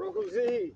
Rosie.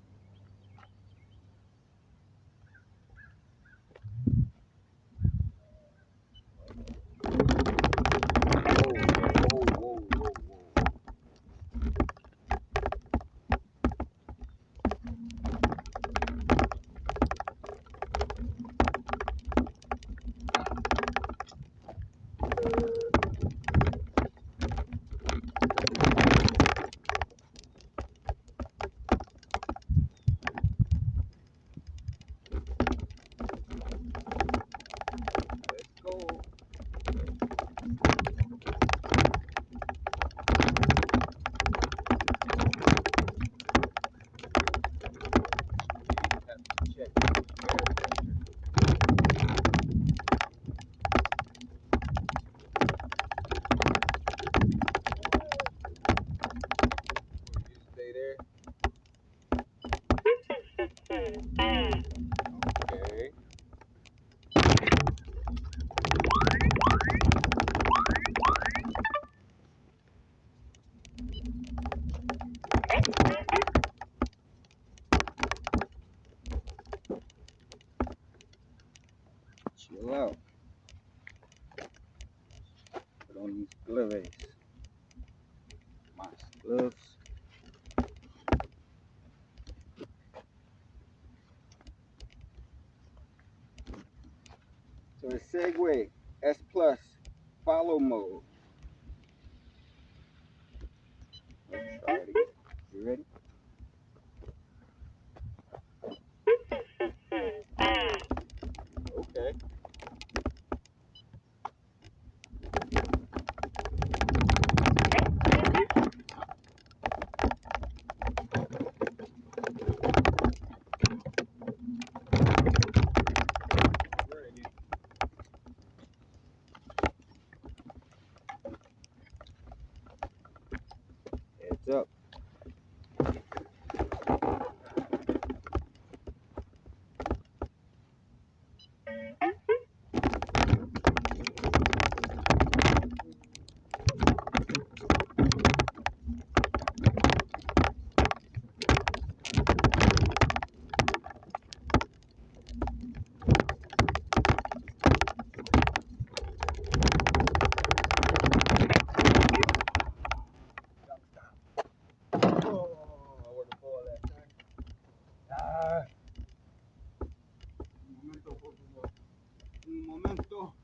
Okay. Chill out. Put on these gloves. My gloves. So it's Segway S Plus follow mode. Let's try it again. You ready? Okay. Heads up. Un momento.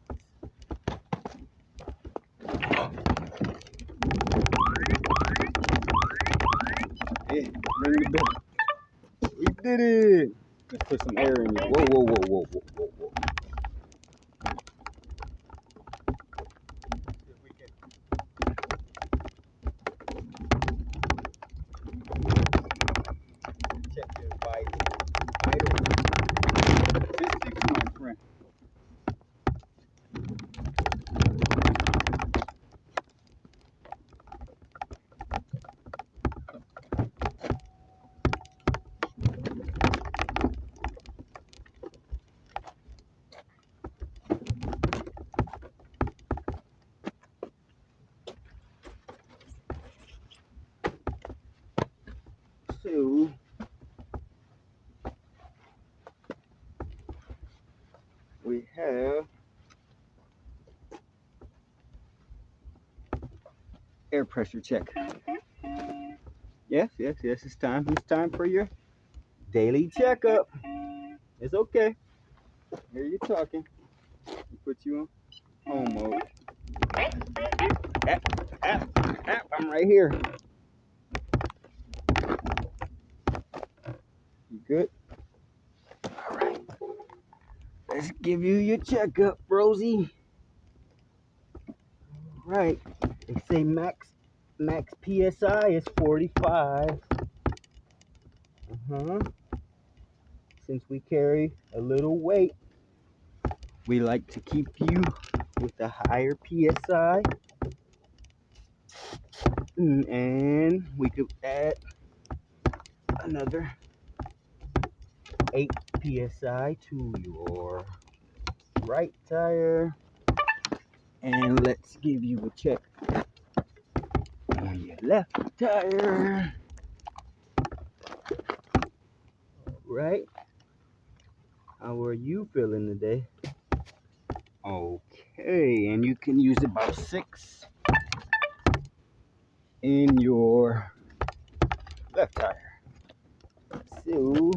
Hey, ring the bell. We did it. Let's put some air in you. Whoa, whoa, whoa, whoa, whoa, whoa, whoa. If we can check this bite. Physics, my friend. So we have air pressure check. Yes, yes, yes, it's time. It's time for your daily checkup. It's okay. Here you talking. We put you on home mode. I'm right here. You good? All right. Let's give you your checkup, Rosie. All right. They say max PSI is 45. Since we carry a little weight, we like to keep you with a higher PSI. And we could add another 8 PSI to your right tire. And let's give you a check on your left tire. right? How are you feeling today? Okay, and you can use about 6 in your left tire. So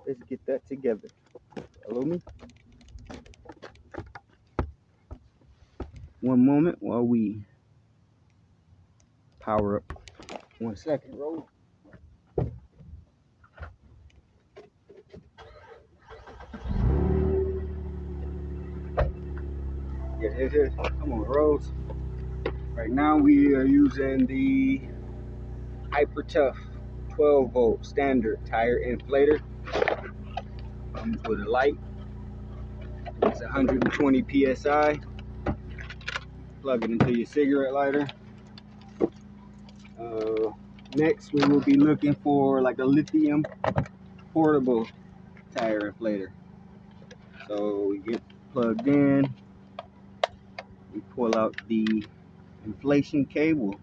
let's get that together. Follow me. One moment while we power up. 1 second, roll. Yes. Come on, Rose. Right now we are using the Hyper Tough 12 volt standard tire inflator. Comes with a light. It's 120 psi. Plug it into your cigarette lighter. Next, we will be looking for like a lithium portable tire inflator. So we get plugged in. We pull out the inflation cable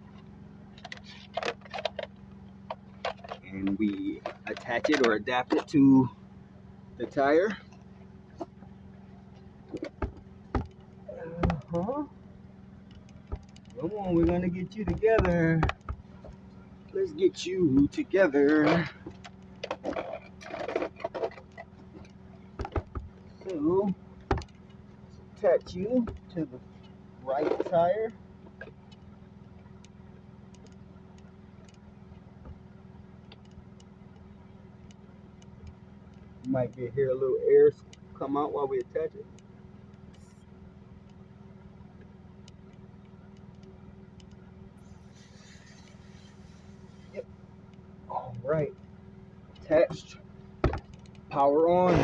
and we attach it or adapt it to the tire. Come on, we're gonna get you together. Let's get you together. So, attach you to the right tire. You might hear a little air come out while we attach it. Yep. All right. Attached. Power on.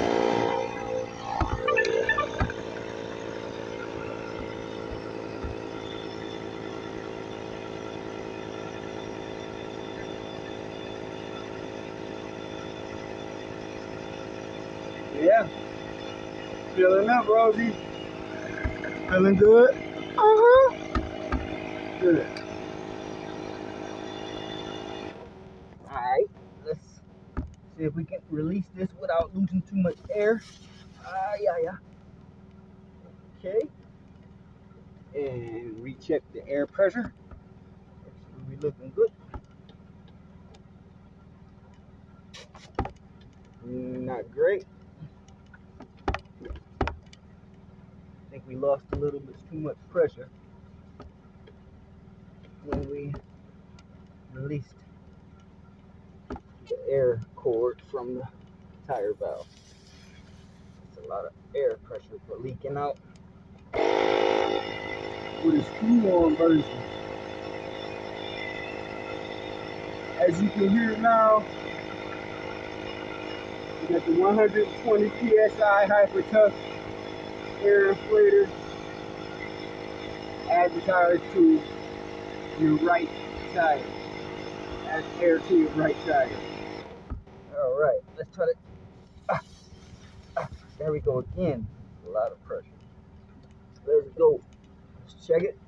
Yeah. Feeling up, Rosie. Feeling good? Uh-huh. Good. Alright. Let's see if we can release this without losing too much air. Yeah. Okay. And recheck the air pressure. We're looking good. Not great. I think we lost a little bit too much pressure when we released the air cord from the tire valve. It's a lot of air pressure for leaking out. With a screw-on version. As you can hear now, we got the 120 psi Hyper Tough air inflator. Add the tires to your right tire. Add air to your right tire. All right, let's try to. There we go again. A lot of pressure. Let's go. Let's check it.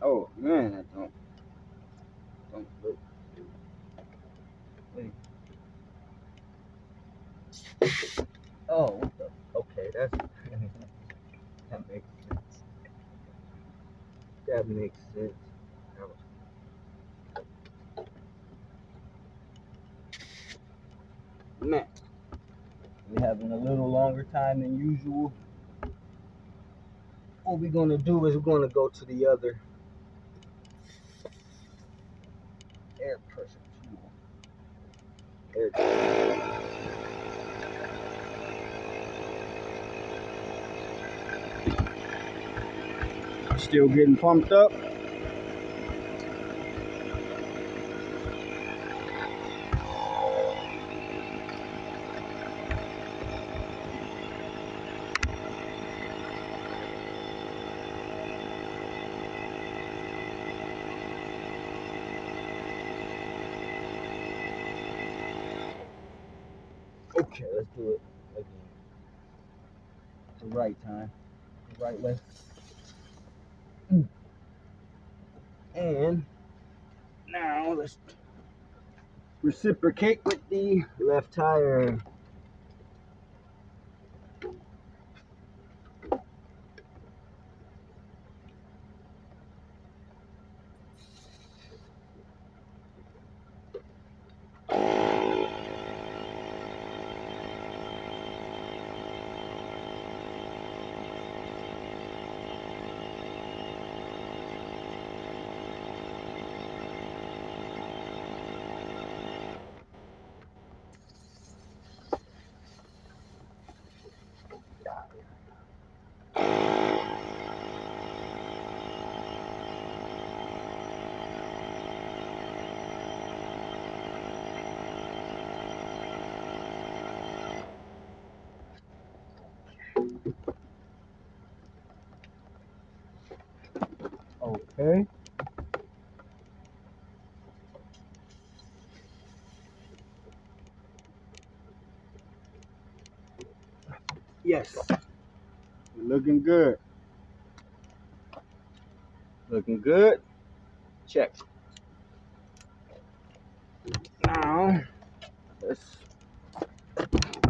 Oh man, I don't look. Wait. Oh, what the? Okay, that's that makes sense. That makes sense. Man, we're having a little longer time than usual. What we're gonna do is we're gonna go to the other air pressure tool. Air Still getting pumped up. Okay, let's do it again. The right time, the right way. And let's reciprocate with the left tire. Okay. Yes. We're looking good. Looking good. Check. Now,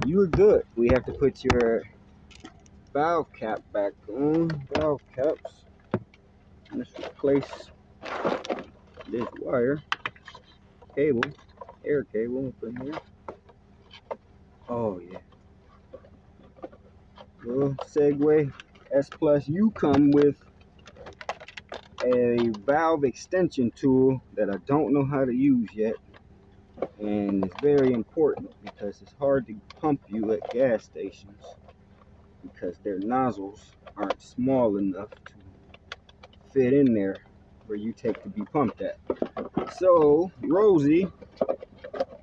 you're good. We have to put your valve cap back on. Valve caps. Let's replace this wire, cable, air cable. We'll put in here. Oh yeah. Well, Segway S Plus, you come with a valve extension tool that I don't know how to use yet, and it's very important because it's hard to pump you at gas stations because their nozzles aren't small enough to fit in there where you take to be pumped at. So Rosie,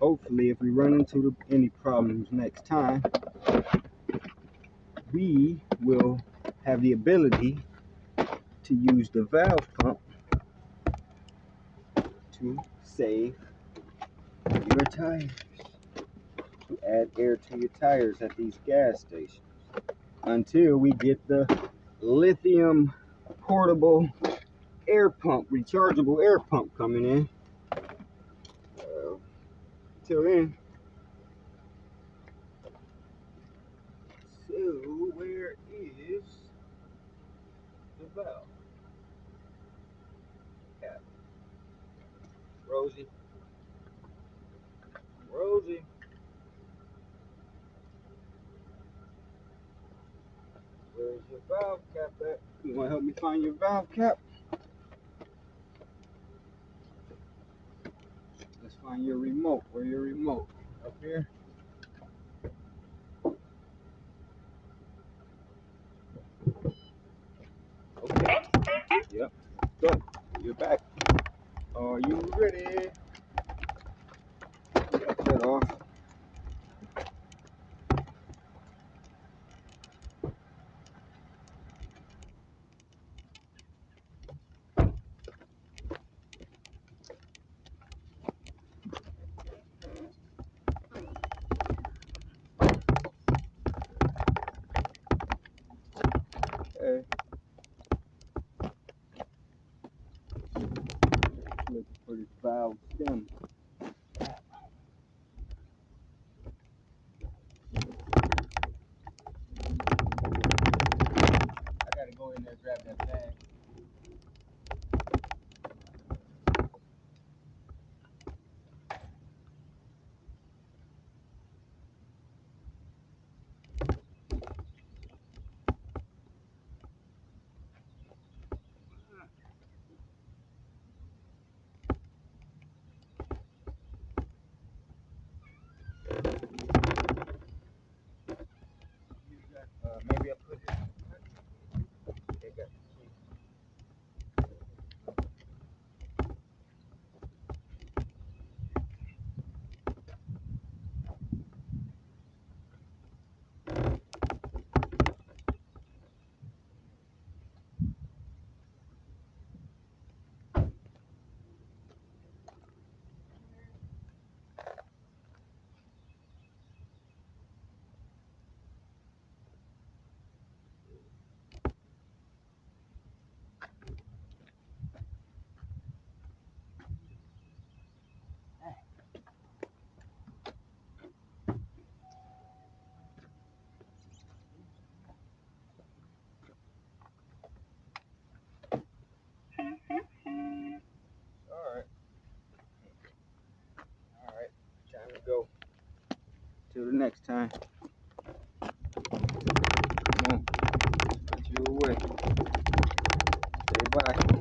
hopefully if we run into any problems next time, we will have the ability to use the valve pump to save your tires, to add air to your tires at these gas stations until we get the lithium portable air pump, rechargeable air pump coming in. Till then, so where is the valve cap? Rosie, Rosie, where's your valve cap at? You want to help me find your valve cap? Let's find your remote. Where's your remote? Up here? Okay. Yep. Go. You're back. Are you ready? Cut that off. Okay. Look for this valve stem. I gotta go in there and grab that bag. next time. Come on. Put you away. Say bye.